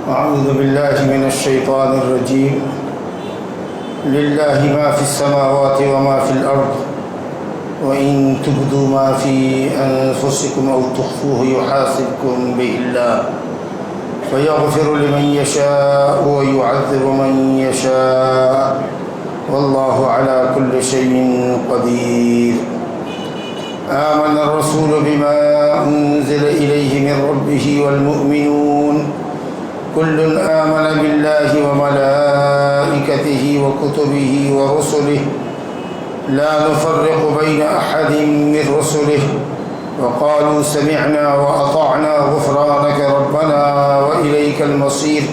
أعوذ بالله من الشيطان الرجيم. لله ما في السماوات وما في الأرض وإن تبدوا ما في أنفسكم أو تخفوه يحاسبكم به الله فيغفر لمن يشاء ويعذب من يشاء والله على كل شيء قدير. آمن الرسول بما أنزل إليه من ربه والمؤمنون كل آمن بالله وملائكته وكتبه ورسله لا نفرق بين أحد من رسله وقالوا سمعنا وأطعنا غفرانك ربنا وإليك المصير.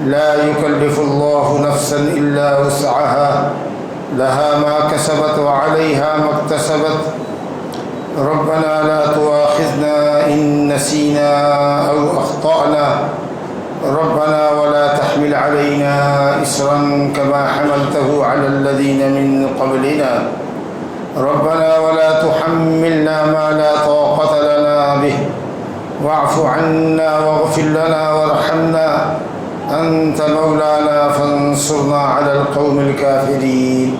لا يكلف الله نفسا إلا وسعها لها ما كسبت وعليها ما اكتسبت. ربنا لا تؤاخذنا إن نسينا أو أخطأنا ربنا ولا تحمل علينا إصرا كما حملته على الذين من قبلنا ربنا ولا تحملنا ما لا طاقة لنا به واعف عنا واغفر لنا وارحمنا أنت مولانا فانصرنا على القوم الكافرين.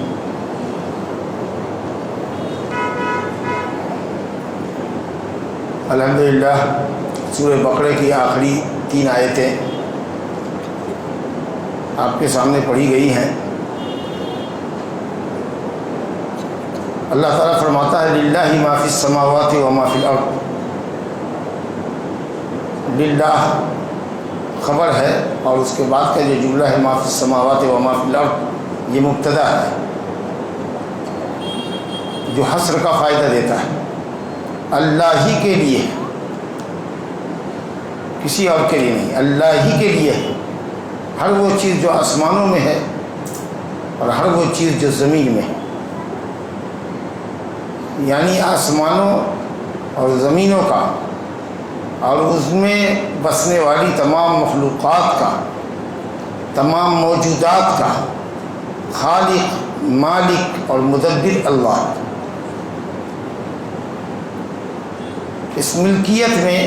الحمدللہ سورہ بقرہ کی آخری 3 آیتیں آپ کے سامنے پڑھی گئی ہیں. اللہ تعالیٰ فرماتا ہے للہ ما فی السماوات و ما فی الارض. للہ خبر ہے اور اس کے بعد کا جو جملہ ہے ما فی السماوات و ما فی الارض یہ مبتدا ہے جو حصر کا فائدہ دیتا ہے. اللہ ہی کے لیے، کسی اور کے لیے نہیں، اللہ ہی کے لیے ہے ہر وہ چیز جو آسمانوں میں ہے اور ہر وہ چیز جو زمین میں ہے. یعنی آسمانوں اور زمینوں کا اور اس میں بسنے والی تمام مخلوقات کا، تمام موجودات کا خالق، مالک اور مدبر اللہ. اس ملکیت میں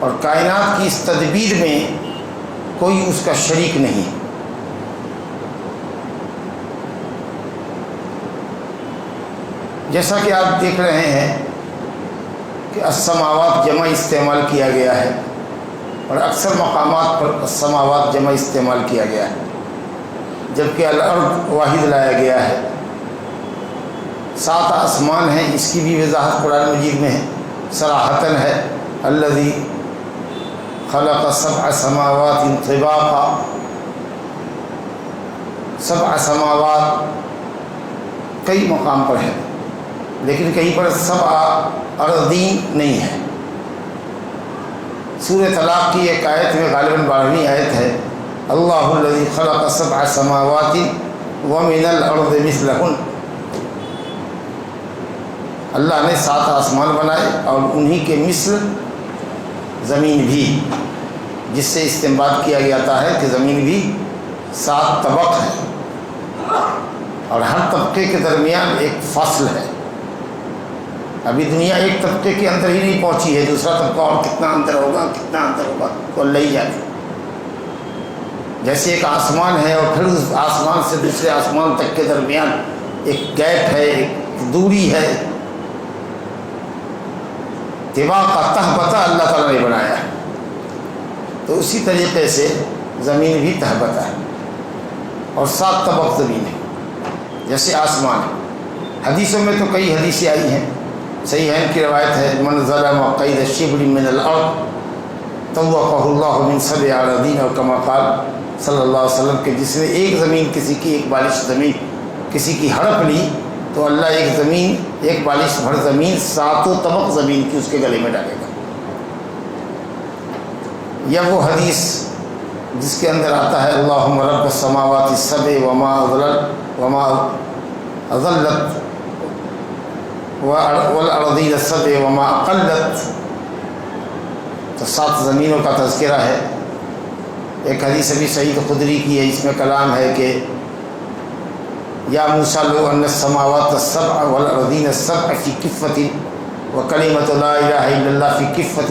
اور کائنات کی اس تدبیر میں کوئی اس کا شریک نہیں. جیسا کہ آپ دیکھ رہے ہیں کہ السماوات جمع استعمال کیا گیا ہے اور اکثر مقامات پر السماوات جمع استعمال کیا گیا ہے، جبکہ الارض واحد لایا گیا ہے. 7 آسمان ہیں، اس کی بھی وضاحت قرآن مجید میں ہے، صراحتاً ہے الذی خلق 7 سماوات طباقا. 7 سماوات کئی مقام پر ہے لیکن کہیں پر 7 اراضین نہیں ہے. سورہ طلاق کی ایک آیت میں غالباً 12ویں آیت ہے اللہ الذی خلق 7 سماوات ومن الارض مثلہن. اللہ نے 7 آسمان بنائے اور انہی کے مثل زمین بھی، جس سے استنباط کیا جاتا ہے کہ زمین بھی 7 طبق ہے اور ہر طبقے کے درمیان ایک فاصل ہے. ابھی دنیا ایک طبقے کے اندر ہی نہیں پہنچی ہے، دوسرا طبقہ اور کتنا اندر ہوگا تو اللہ ہی جانے. جیسے ایک آسمان ہے اور پھر اس آسمان سے دوسرے آسمان تک کے درمیان ایک گیپ ہے، ایک دوری ہے. طباق کا تہبطہ اللہ تعالیٰ نے بنایا ہے، تو اسی طریقے سے زمین بھی تہبطہ ہے اور 7 طبق زمین ہے جیسے آسمان ہے. حدیثوں میں تو کئی حدیثیں آئی ہیں، صحیح ہے کی روایت ہے من ظلم قید الشبر من الارض طوقہ اللہ من 7 اراضین اور کما قال صلی اللہ علیہ وسلم کہ جس نے ایک زمین کسی کی ایک بالش زمین کسی کی ہڑپ لی تو اللہ ایک بالش بھر زمین 7 طبق زمین کی اس کے گلے میں ڈالے گا. یا وہ حدیث جس کے اندر آتا ہے اللہم رب السماوات السبع وما اضلت والارضین السبع وما اقلت. تو 7 زمینوں کا تذکرہ ہے. ایک حدیث ابھی سعید خدری کی ہے، اس میں کلام ہے کہ یا موسیٰ لو ان السماوات السبع والارضین السبع فی کفۃ وکلمۃ لا الہ الا اللہ فی کفۃ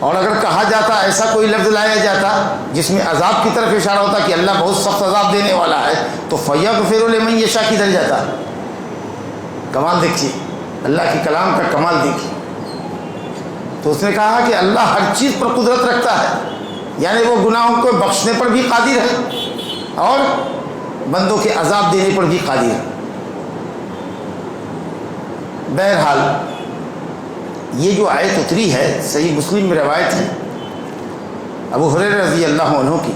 اور اگر کہا جاتا ایسا کوئی لفظ لایا جاتا جس میں عذاب کی طرف اشارہ ہوتا کہ اللہ بہت سخت عذاب دینے والا ہے تو فیغفر لمن یشاء کدھر جاتا؟ کمال دیکھیے، اللہ کے کلام کا کمال دیکھیے۔ تو اس نے کہا کہ اللہ ہر چیز پر قدرت رکھتا ہے، یعنی وہ گناہوں کو بخشنے پر بھی قادر ہے اور بندوں کے عذاب دینے پر بھی قادر ہے۔ بہرحال یہ جو آیت اتری ہے صحیح مسلم میں روایت ہے ابو ہریرہ رضی اللہ عنہ کی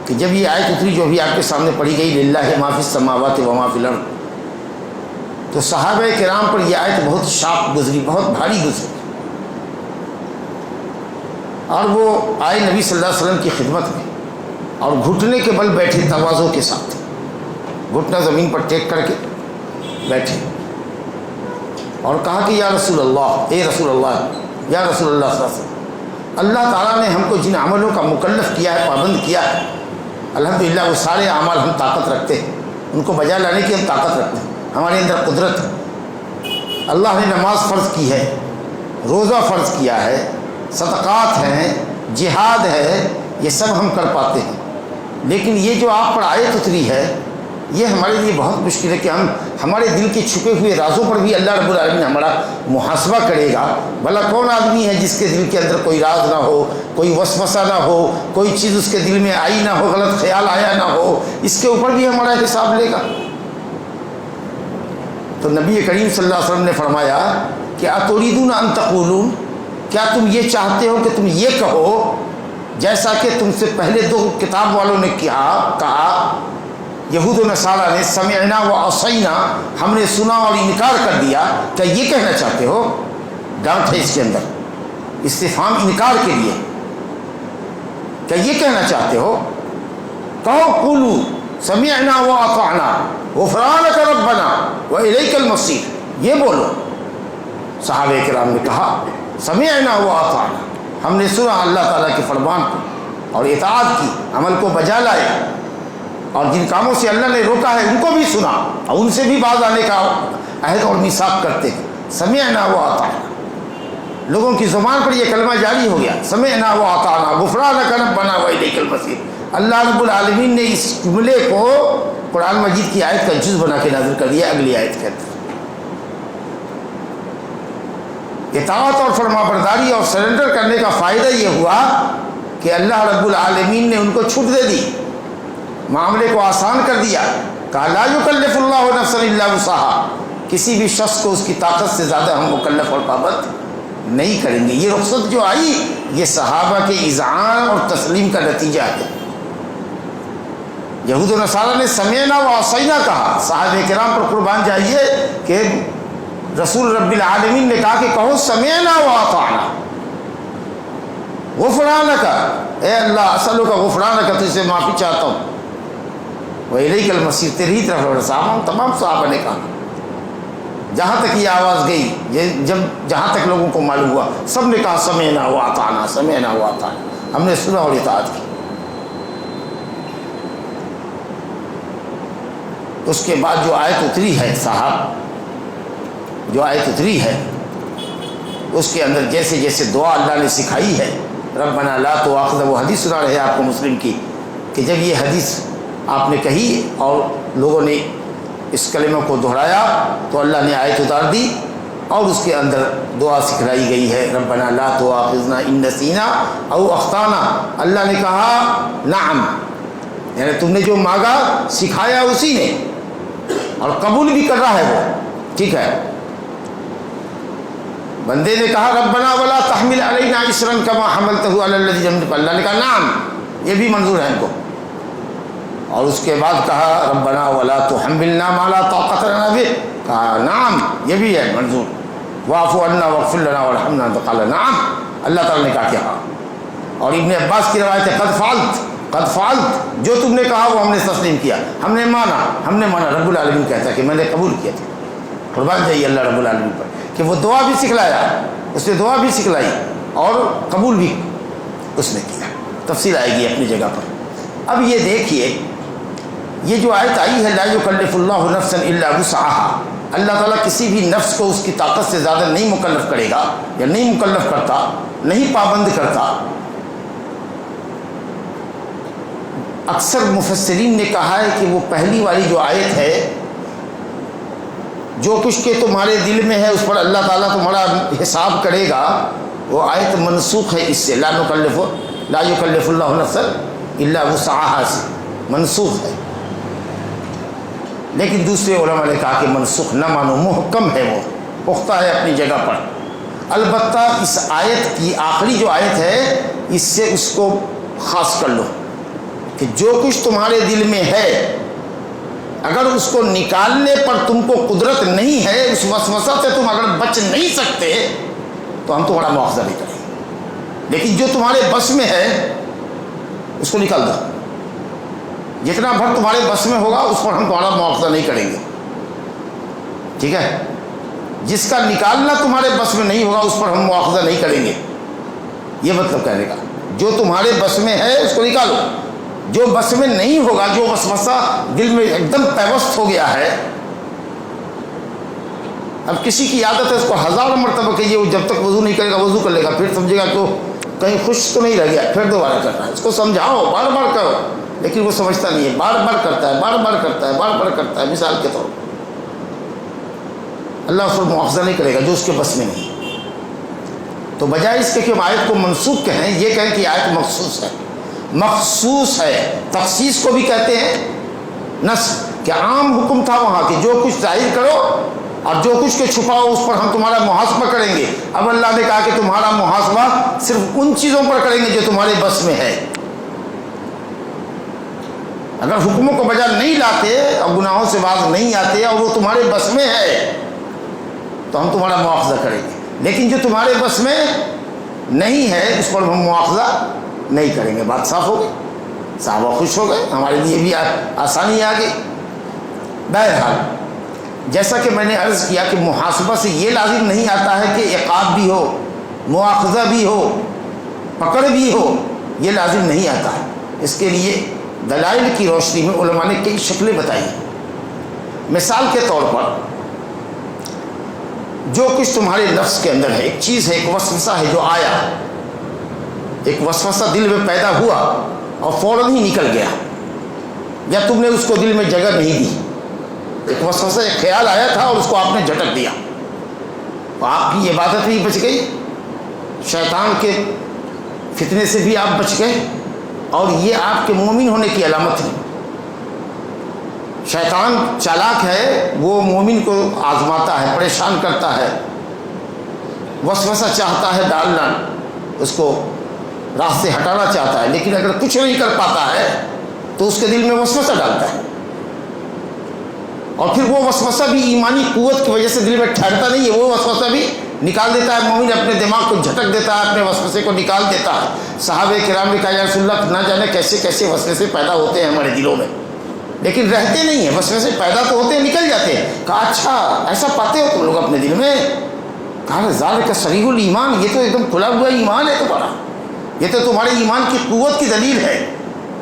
کہ جب یہ آیت اتری جو ابھی آپ کے سامنے پڑھی گئی للہ ما فی السماوات و ما فی الارض، تو صحابہ کرام پر یہ آیت بہت شاق گزری، بہت بھاری گزری، اور وہ آئے نبی صلی اللہ علیہ وسلم کی خدمت میں اور گھٹنے کے بل بیٹھے تواضع کے ساتھ، گھٹنا زمین پر ٹیک کر کے بیٹھے اور کہا کہ یا رسول اللہ، اے رسول اللہ، یا رسول اللہ صلی اللہ علیہ وسلم، اللہ تعالیٰ نے ہم کو جن عملوں کا مکلف کیا ہے، پابند کیا ہے، الحمدللہ وہ سارے اعمال ہم طاقت رکھتے ہیں، ان کو بجا لانے کی ہم طاقت رکھتے ہیں، ہمارے اندر قدرت ہے۔ اللہ نے نماز فرض کی ہے، روزہ فرض کیا ہے، صدقات ہیں، جہاد ہے، یہ سب ہم کر پاتے ہیں، لیکن یہ جو آپ پر آیت اتری ہے یہ ہمارے لیے بہت مشکل ہے کہ ہمارے دل کے چھپے ہوئے رازوں پر بھی اللہ رب العالمین ہمارا محاسبہ کرے گا۔ بھلا کون آدمی ہے جس کے دل کے اندر کوئی راز نہ ہو، کوئی وسوسہ نہ ہو، کوئی چیز اس کے دل میں آئی نہ ہو، غلط خیال آیا نہ ہو، اس کے اوپر بھی ہمارا حساب لے گا۔ تو نبی کریم صلی اللہ علیہ وسلم نے فرمایا کہ اتریدون ان تقولون، کیا تم یہ چاہتے ہو کہ تم یہ کہو جیسا کہ تم سے پہلے دو کتاب والوں نے کہا، یہود و نصارہ نے، سمعنا و عصینا، ہم نے سنا اور انکار کر دیا، کیا یہ کہنا چاہتے ہو؟ ڈانٹ ہے اس کے اندر، استفہام انکار کے لیے، کیا یہ کہنا چاہتے ہو؟ کہو قولوا سمعنا و اطعنا غفرانک ربنا و الیک المصیر، یہ بولو۔ صحابہ کرام نے کہا سمعنا و اطعنا، ہم نے سنا اللہ تعالیٰ کے فرمان کو اور اطاعت کی، عمل کو بجا لائے، اور جن کاموں سے اللہ نے روکا ہے ان کو بھی سنا اور ان سے بھی باز آنے کا عہد اور میثاق کرتے ہیں۔ سمعنا و اطعنا، لوگوں کی زبان پر یہ کلمہ جاری ہو گیا، سمعنا و اطعنا غفرانک ربنا و الیک المصیر۔ اللہ رب العالمین نے اس جملے کو قرآن مجید کی آیت کا جز بنا کے نازل کر دیا اگلی آیت کے اندر۔ اطاعت اور فرما برداری اور سرنڈر کرنے کا فائدہ یہ ہوا کہ اللہ رب العالمین نے ان کو چھوٹ دے دی، معاملے کو آسان کر دیا، کہا لا یکلف اللہ نفسا الا وسعها، کسی بھی شخص کو اس کی طاقت سے زیادہ ہم مکلف اور پابند نہیں کریں گے۔ یہ رخصت جو آئی یہ صحابہ کے اذعان اور تسلیم کا نتیجہ ہے۔ یہود و نصارہ نے سمعنا و عصینا کہا، صحابہ کرام پر قربان جائیے کہ رسول رب العالمین نے کہا کہ کہو سمعنا و اطعنا غفرانک، اے اللہ اسألک غفرانک، تجھ سے معافی چاہتا ہوں، وَإِلَيْكَ الْمَصِيرُ، تیری ہی طرف لوٹا۔ تمام صحابہ نے کہا، جہاں تک یہ آواز گئی، جہاں تک لوگوں کو معلوم ہوا، سب نے کہا سمعنا و اطعنا، سمعنا و اطعنا، ہم نے سنا اور اطاعت کی۔ اس کے بعد جو آیت اتری ہے صاحب، جو آیت اتری ہے اس کے اندر جیسے جیسے دعا اللہ نے سکھائی ہے، ربنا لا تؤاخذنا، وہ حدیث سنا رہے آپ کو مسلم کی، کہ جب یہ حدیث آپ نے کہی اور لوگوں نے اس کلمہ کو دہرایا تو اللہ نے آیت اتار دی اور اس کے اندر دعا سکھلائی گئی ہے، ربنا لا تؤاخذنا ان نسینا او اخطانا۔ اللہ نے کہا نعم، یعنی تم نے جو مانگا سکھایا اسی نے، اور قبول بھی کر رہا ہے وہ، ٹھیک ہے۔ بندے نے کہا ربنا ولا تحمل علینا اسرا کما حملتہ علی الذین من قبلنا، اللہ نے کہا نعم، یہ بھی منظور ہے ان کو۔ اور اس کے بعد کہا ربنا ولا تحملنا ما لا طاقت لنا بہ، کہا نعم، یہ بھی ہے منظور۔ واعف عنا واغفر لنا وارحمنا، قال نعم، اللہ تعالیٰ نے کہا کہ ہاں۔ اور ابن عباس کی روایت ہے قد فعلت، جو تم نے کہا وہ ہم نے تسلیم کیا، ہم نے مانا۔ رب العالمین کہتا ہے کہ میں نے قبول کیا تھا۔ قربان جائیے اللہ رب العالمین پر کہ وہ دعا بھی سکھلایا، اس نے دعا بھی سکھلائی اور قبول بھی اس نے کیا۔ تفصیل آئے گی اپنی جگہ پر۔ اب یہ دیکھیے یہ جو آیت آئی ہے لا یکلف اللہ نفسا الا وسعہا، اللہ تعالیٰ کسی بھی نفس کو اس کی طاقت سے زیادہ نہیں مکلف کرے گا یا نہیں مکلف کرتا، نہیں پابند کرتا۔ اکثر مفسرین نے کہا ہے کہ وہ پہلی والی جو آیت ہے، جو کچھ کہ تمہارے دل میں ہے اس پر اللہ تعالیٰ تمہارا حساب کرے گا، وہ آیت منسوخ ہے اس سے، لا یکلف اللہ نفسا الا وسعہا سے منسوخ ہے۔ لیکن دوسرے علماء نے کہا کہ منسوخ نہ مانو، محکم ہے، وہ پختہ ہے اپنی جگہ پر۔ البتہ اس آیت کی آخری جو آیت ہے اس سے اس کو خاص کر لو کہ جو کچھ تمہارے دل میں ہے اگر اس کو نکالنے پر تم کو قدرت نہیں ہے، اس وسوسہ سے تم اگر بچ نہیں سکتے تو ہم تمہارا مواخذہ نہیں کریں گے، لیکن جو تمہارے بس میں ہے اس کو نکال دو، جتنا بھر تمہارے بس میں ہوگا اس پر ہم تمہارا مواخذہ نہیں کریں گے، ٹھیک ہے؟ جس کا نکالنا تمہارے بس میں نہیں ہوگا اس پر ہم مواخذہ نہیں کریں گے، یہ مطلب کہنے کا۔ جو تمہارے بس میں ہے اس کو نکالو، جو بس میں نہیں ہوگا، جو وسوسہ دل میں ایک دم پیوست ہو گیا ہے، اب کسی کی عادت ہے اس کو 1000 مرتبہ کہیے، وہ جب تک وضو نہیں کرے گا وضو کر لے گا، پھر سمجھے گا کہ کہیں خوش تو نہیں رہ گیا، پھر دوبارہ کرنا ہے، اس کو سمجھاؤ، بار بار کرو، لیکن وہ سمجھتا نہیں ہے، بار بار کرتا ہے، بار بار کرتا ہے، بار بار کرتا ہے۔ مثال کے طور پر اللہ اس پر مواخذہ نہیں کرے گا جو اس کے بس میں نہیں۔ تو بجائے اس کے کہ ہم آیت کو منسوخ کہیں، یہ کہیں کہ آیت مخصوص ہے، مخصوص ہے۔ تخصیص کو بھی کہتے ہیں نص، کہ عام حکم تھا وہاں کہ جو کچھ ظاہر کرو اور جو کچھ کے چھپاؤ اس پر ہم تمہارا محاسبہ کریں گے۔ اب اللہ نے کہا کہ تمہارا محاسبہ صرف ان چیزوں پر کریں گے جو تمہارے بس میں ہے۔ اگر حکموں کو بجا نہیں لاتے اور گناہوں سے باز نہیں آتے اور وہ تمہارے بس میں ہے تو ہم تمہارا مواخذہ کریں گے، لیکن جو تمہارے بس میں نہیں ہے اس پر ہم مواخذہ نہیں کریں گے۔ بات صاف ہو گئی، صحابہ خوش ہو گئے، ہمارے لیے بھی آسانی آ گئی۔ بہرحال جیسا کہ میں نے عرض کیا کہ محاسبہ سے یہ لازم نہیں آتا ہے کہ عقاب بھی ہو، مواخذہ بھی ہو، پکڑ بھی ہو، یہ لازم نہیں آتا ہے۔ اس کے لیے دلائل کی روشنی میں علماء نے کئی شکلیں بتائی ہیں۔ مثال کے طور پر جو کچھ تمہارے نفس کے اندر ہے، ایک چیز ہے، ایک وسوسہ ہے جو آیا، ایک وسوسہ دل میں پیدا ہوا اور فوراً ہی نکل گیا، یا تم نے اس کو دل میں جگہ نہیں دی، ایک وسوسہ، ایک خیال آیا تھا اور اس کو آپ نے جھٹک دیا، تو آپ کی عبادت بھی بچ گئی، شیطان کے فتنے سے بھی آپ بچ گئے، اور یہ آپ کے مومن ہونے کی علامت ہے۔ شیطان چالاک ہے، وہ مومن کو آزماتا ہے، پریشان کرتا ہے، وسوسہ چاہتا ہے ڈالنا، اس کو راستے ہٹانا چاہتا ہے، لیکن اگر کچھ نہیں کر پاتا ہے تو اس کے دل میں وسوسہ ڈالتا ہے، اور پھر وہ وسوسہ بھی ایمانی قوت کی وجہ سے دل میں ٹھہرتا نہیں ہے، وہ وسوسہ بھی نکال دیتا ہے، مومن اپنے دماغ کو جھٹک دیتا ہے، اپنے وسوسے کو نکال دیتا ہے۔ صحابہ کرام نے کہا یا رسول اللہ نہ جانے کیسے کیسے وسوسے پیدا ہوتے ہیں ہمارے دلوں میں، لیکن رہتے نہیں ہیں، وسوسے پیدا تو ہوتے ہیں، نکل جاتے ہیں۔ کہا اچھا ایسا پاتے ہو تم لوگ اپنے دل میں؟ کہا ذالک صریح الایمان، یہ تو ایک دم کھلا ہوا ایمان ہے تمہارا، یہ تو تمہارے ایمان کی قوت کی دلیل ہے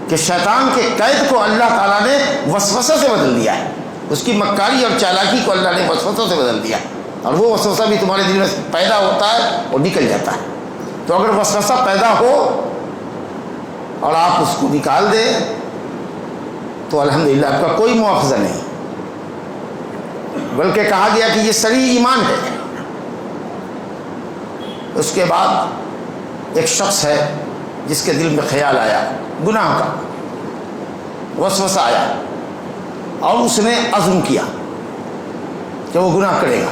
کہ شیطان کے قید کو اللہ تعالیٰ نے وسوسہ سے بدل دیا ہے، اس کی مکاری اور چالاکی کو اللہ نے وسوسہ سے بدل دیا، اور وہ وسوسہ بھی تمہارے دل میں پیدا ہوتا ہے اور نکل جاتا ہے۔ تو اگر وسوسہ پیدا ہو اور آپ اس کو نکال دیں تو الحمدللہ آپ کا کوئی مواخذہ نہیں، بلکہ کہا گیا کہ یہ صریح ایمان ہے۔ اس کے بعد ایک شخص ہے جس کے دل میں خیال آیا گناہ کا، وسوسہ آیا اور اس نے عزم کیا کہ وہ گناہ کرے گا،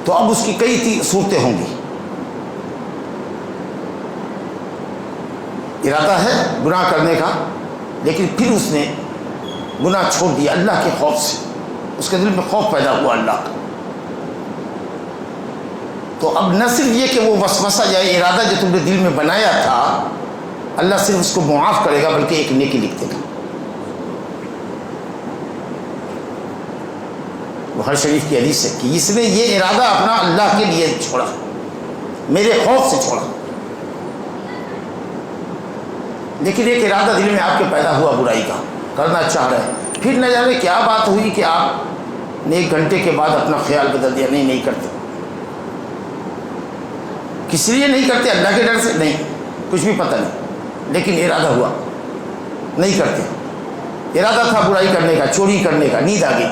تو اب اس کی کئی صورتیں ہوں گی۔ ارادہ ہے گناہ کرنے کا، لیکن پھر اس نے گناہ چھوڑ دیا اللہ کے خوف سے، اس کے دل میں خوف پیدا ہوا اللہ کا، تو اب نہ صرف یہ کہ وہ وسوسہ یا ارادہ جو تم نے دل میں بنایا تھا اللہ صرف اس کو معاف کرے گا، بلکہ ایک نیکی لکھ دے گا۔ بخاری شریف کی حدیث ہے کہ اس نے یہ ارادہ اپنا اللہ کے لیے چھوڑا، میرے خوف سے چھوڑا، لیکن ایک ارادہ دل میں آپ کے پیدا ہوا برائی کا، کرنا چاہ رہے ہیں، پھر نہ جانے کیا بات ہوئی کہ آپ نے 1 گھنٹے کے بعد اپنا خیال بدل دیا، نہیں کرتے۔ کس لیے نہیں کرتے؟ اللہ کے ڈر سے؟ نہیں، کچھ بھی پتہ نہیں، لیکن ارادہ ہوا نہیں کرتے۔ ارادہ تھا برائی کرنے کا، چوری کرنے کا، نیند آ گئی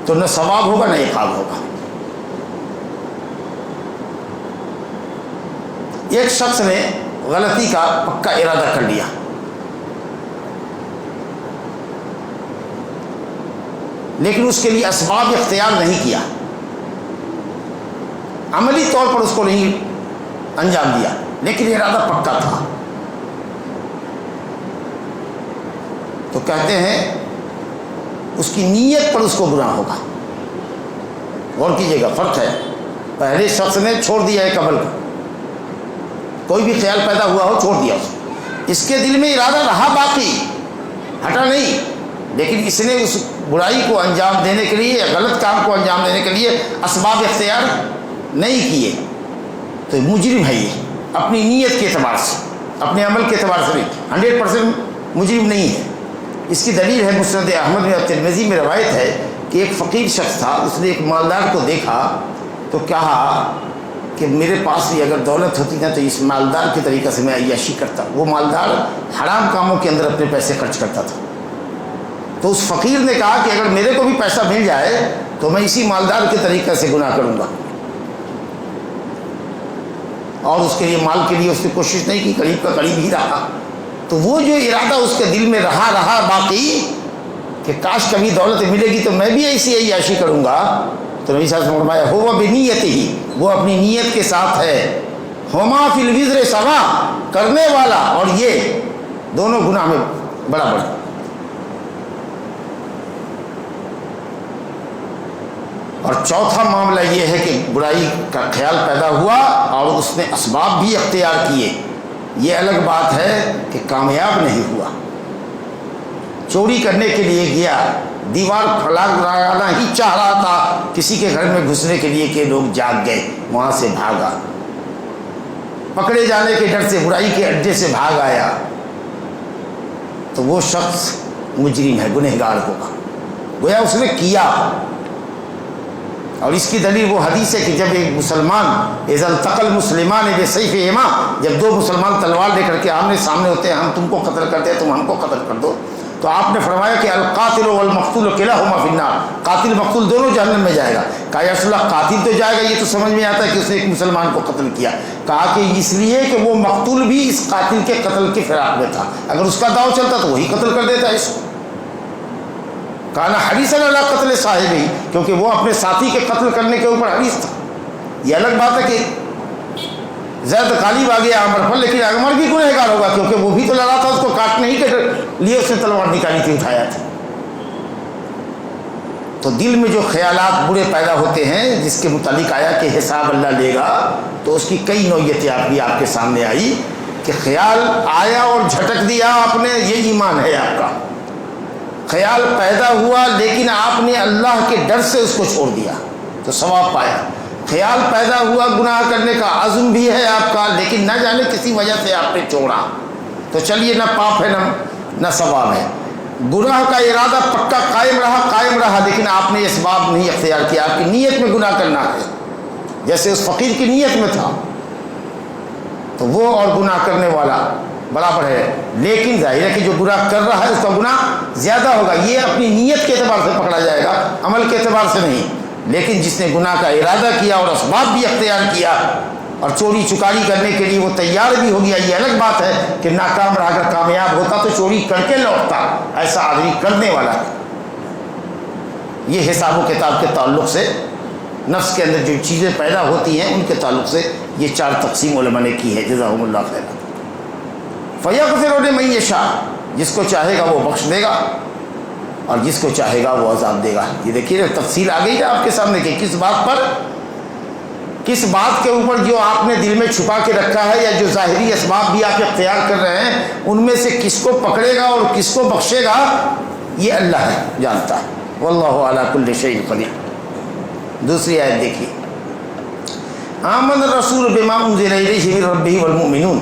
تو نہ ثواب ہوگا نہ عقاب ہوگا۔ ایک شخص نے غلطی کا پکا ارادہ کر لیا، لیکن اس کے لیے اسباب اختیار نہیں کیا، عملی طور پر اس کو نہیں انجام دیا، لیکن ارادہ پکا تھا، تو کہتے ہیں اس کی نیت پر اس کو گناہ ہوگا۔ غور کیجیے گا، فرق ہے۔ پہلے شخص نے چھوڑ دیا ہے عمل کو، کوئی بھی خیال پیدا ہوا ہو چھوڑ دیا اس کے دل میں ارادہ رہا باقی، ہٹا نہیں، لیکن اس نے اس برائی کو انجام دینے کے لیے یا غلط کام کو انجام دینے کے لیے اسباب اختیار نہیں کیے، تو مجرم ہے یہ اپنی نیت کے اعتبار سے، اپنے عمل کے اعتبار سے نہیں، 100% مجرم نہیں ہے۔ اس کی دلیل ہے مسند احمد میں ترمذی میں روایت ہے کہ ایک فقیر شخص تھا، اس نے ایک مالدار کو دیکھا تو کہا کہ میرے پاس بھی اگر دولت ہوتی نا تو اس مالدار کے طریقے سے میں عیاشی کرتا۔ وہ مالدار حرام کاموں کے اندر اپنے پیسے خرچ کرتا تھا، تو اس فقیر نے کہا کہ اگر میرے کو بھی پیسہ مل جائے تو میں اسی مالدار کے طریقے سے گناہ کروں گا، اور اس کے لیے مال کے لیے اس نے کوشش نہیں کی، قریب کا قریب ہی رہا۔ تو وہ جو ارادہ اس کے دل میں رہا باقی کہ کاش کبھی دولت ملے گی تو میں بھی ایسی عیاشی کروں گا، تو نبی صلی اللہ علیہ وسلم نے فرمایا ہو بنیت ہی، وہ اپنی نیت کے ساتھ ہے، ہما فی الوزر سوا، کرنے والا اور یہ دونوں گناہ میں برابر۔ اور چوتھا معاملہ یہ ہے کہ برائی کا خیال پیدا ہوا اور اس نے اسباب بھی اختیار کیے، یہ الگ بات ہے کہ کامیاب نہیں ہوا۔ چوری کرنے کے لیے گیا، دیوار پھلانا ہی چاہ رہا تھا کسی کے گھر میں گھسنے کے لیے کہ لوگ جاگ گئے، وہاں سے بھاگا، پکڑے جانے کے ڈر سے برائی کے اڈے سے بھاگ آیا، تو وہ شخص مجرم ہے، گنہگار ہوگا، گویا اس نے کیا۔ اور اس کی دلیل وہ حدیث ہے کہ جب ایک مسلمان اذا التقى المسلمان بسيفهما، جب 2 مسلمان تلوار لے کر کے آمنے سامنے ہوتے ہیں، ہم تم کو قتل کرتے ہیں تم ہم کو قتل کر دو، تو آپ نے فرمایا کہ القاتل والمقتول كلاهما في النار، قاتل مقتول دونوں جہنم میں جائے گا۔ کہا یا رسول اللہ قاتل تو جائے گا، یہ تو سمجھ میں آتا ہے کہ اس نے ایک مسلمان کو قتل کیا۔ کہا کہ اس لیے کہ وہ مقتول بھی اس قاتل کے قتل کے فراق میں تھا، اگر اس کا داؤ چلتا تو وہی قتل کر دیتا اس کو۔ کانا حریص علی قتل صاحب ہی، کیونکہ وہ اپنے ساتھی کے قتل کرنے کے اوپر حریص تھا۔ یہ الگ بات ہے کہ زید غالب آ گیا عمر پر، لیکن عمر بھی گنہگار ہوگا کیونکہ وہ بھی تو لڑا تھا، اس کو کاٹنے ہی کے لیے اس نے تلوار نکالی تھی، اٹھایا تھا۔ تو دل میں جو خیالات برے پیدا ہوتے ہیں جس کے متعلق آیا کہ حساب اللہ لے گا، تو اس کی کئی نوعیتیں آپ کے سامنے آئی کہ خیال آیا اور جھٹک دیا آپ نے، یہ ایمان ہے آپ کا۔ خیال پیدا ہوا لیکن آپ نے اللہ کے ڈر سے اس کو چھوڑ دیا تو ثواب پایا۔ خیال پیدا ہوا گناہ کرنے کا، عزم بھی ہے آپ کا، لیکن نہ جانے کسی وجہ سے آپ نے چھوڑا، تو چلیے نہ پاپ ہے نہ ثواب ہے۔ گناہ کا ارادہ پکا قائم رہا، لیکن آپ نے اسباب نہیں اختیار کیا، آپ کی نیت میں گناہ کرنا ہے، جیسے اس فقیر کی نیت میں تھا، تو وہ اور گناہ کرنے والا برابر ہے۔ لیکن ظاہر ہے کہ جو گناہ کر رہا ہے اس کا گناہ زیادہ ہوگا، یہ اپنی نیت کے اعتبار سے پکڑا جائے گا، عمل کے اعتبار سے نہیں۔ لیکن جس نے گناہ کا ارادہ کیا اور اسباب بھی اختیار کیا اور چوری چکاری کرنے کے لیے وہ تیار بھی ہو گیا، یہ الگ بات ہے کہ ناکام رہا، اگر کامیاب ہوتا تو چوری کر کے لوٹتا، ایسا آدمی کرنے والا ہے۔ یہ حساب و کتاب کے تعلق سے نفس کے اندر جو چیزیں پیدا ہوتی ہیں ان کے تعلق سے یہ 4 تقسیم علماء نے کی ہے، جزاہم اللہ خیر۔ فَيَغْفِرُ لِمَن يَشَاءُ، جس کو چاہے گا وہ بخش دے گا اور جس کو چاہے گا وہ عذاب دے گا۔ یہ دیکھیے تفصیل آ گئی ہے آپ کے سامنے کہ کس بات کے اوپر جو آپ نے دل میں چھپا کے رکھا ہے یا جو ظاہری اسباب بھی آپ اختیار کر رہے ہیں ان میں سے کس کو پکڑے گا اور کس کو بخشے گا یہ اللہ ہے، جانتا ہے۔ واللہ علی کل شیء قدیر۔ دوسری آیت دیکھیے، آمن الرسول بما انزل الیہ من ربہ والمؤمنون،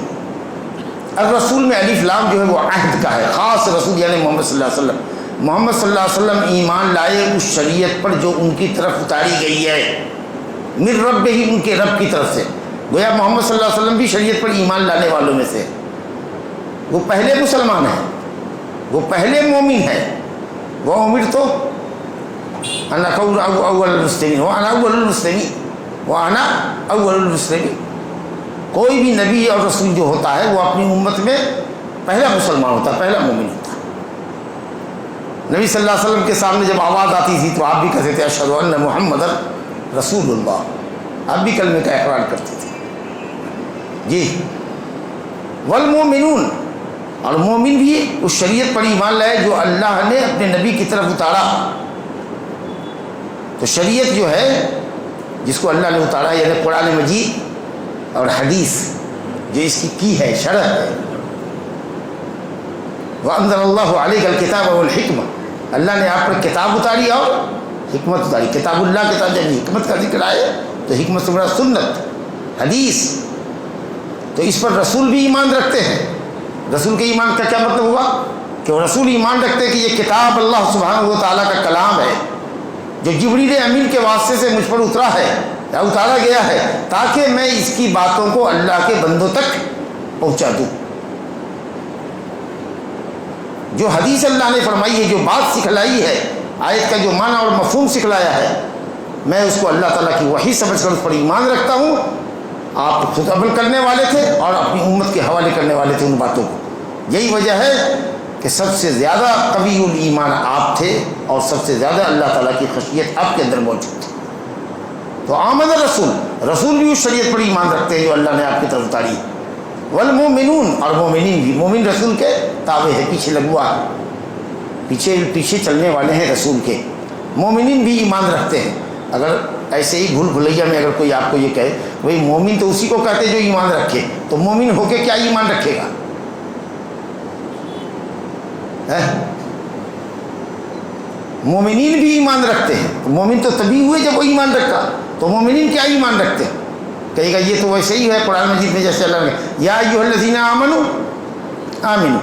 الرسول میں الف لام جو ہے وہ عہد کا ہے، خاص رسول یعنی محمد صلی اللہ علیہ وسلم. محمد صلی اللہ علیہ وسلم ایمان لائے اس شریعت پر جو ان کی طرف اتاری گئی ہے، من رب ہی، ان کے رب کی طرف سے. گویا محمد صلی اللہ علیہ وسلم بھی شریعت پر ایمان لانے والوں میں سے، وہ پہلے مسلمان ہیں، وہ پہلے مومن ہیں. وہ امر تو انا اول المسلمین وانا اول المسلمین وانا اول المسلمین. کوئی بھی نبی اور رسول جو ہوتا ہے وہ اپنی امت میں پہلا مسلمان ہوتا ہے، پہلا مومن ہوتا ہے. نبی صلی اللہ علیہ وسلم کے سامنے جب آواز آتی تھی تو آپ بھی کہتے تھے اشہد ان محمد رسول اللہ، آپ بھی کلمے کا اقرار کرتے تھے. جی والمومنون، اور مومن بھی اس شریعت پر ایمان لائے جو اللہ نے اپنے نبی کی طرف اتارا. تو شریعت جو ہے جس کو اللہ نے اتارا یعنی قرآن مجید اور حدیث جو اس کی ہے، شرح ہے. وَأَنزَلَ اللَّهُ عَلَيْكَ الْكِتَابَ وَالْحِكْمَةَ، اللہ نے آپ پر کتاب اتاری اور حکمت اتاری. کتاب اللہ کتاب جب حکمت کا ذکر آئے تو حکمت سے بڑا سنت حدیث. تو اس پر رسول بھی ایمان رکھتے ہیں. رسول کے ایمان کا کیا مطلب ہوا کہ وہ رسول ایمان رکھتے ہیں کہ یہ کتاب اللہ سبحانہ و تعالیٰ کا کلام ہے جو جبریل امین کے واسطے سے مجھ پر اترا ہے یا اتارا گیا ہے تاکہ میں اس کی باتوں کو اللہ کے بندوں تک پہنچا دوں. جو حدیث اللہ نے فرمائی ہے، جو بات سکھلائی ہے، آیت کا جو معنی اور مفہوم سکھلایا ہے، میں اس کو اللہ تعالیٰ کی وحی سمجھ کر اس پر ایمان رکھتا ہوں. آپ خود عمل کرنے والے تھے اور اپنی امت کے حوالے کرنے والے تھے ان باتوں کو. یہی وجہ ہے کہ سب سے زیادہ قوی الایمان آپ تھے اور سب سے زیادہ اللہ تعالیٰ کی خشیت آپ کے اندر موجود تھی. تو آمد رسول بھی اس شریعت پر ایمان رکھتے ہیں جو اللہ نے آپ کی طرف اتاری ہے. والمومنون، اور مومنین بھی، مومن رسول کے تابع ہے، پیچھے لگوا ہے، پیچھے چلنے والے ہیں رسول کے. مومنین بھی ایمان رکھتے ہیں. اگر ایسے ہی بھول بھلیا میں اگر کوئی آپ کو یہ کہے بھائی مومن تو اسی کو کہتے جو ایمان رکھے، تو مومن ہو کے کیا ایمان رکھے گا؟ مومنین بھی ایمان رکھتے ہیں. مومن تو تبھی ہوئے جب وہ ایمان رکھا. تو مومنین کیا ایمان رکھتے ہیں؟ کہے گا یہ تو ویسے ہی ہے قرآن مجید میں جیسے اللہ نے یا ایھا الذین آمنوا آمنوا،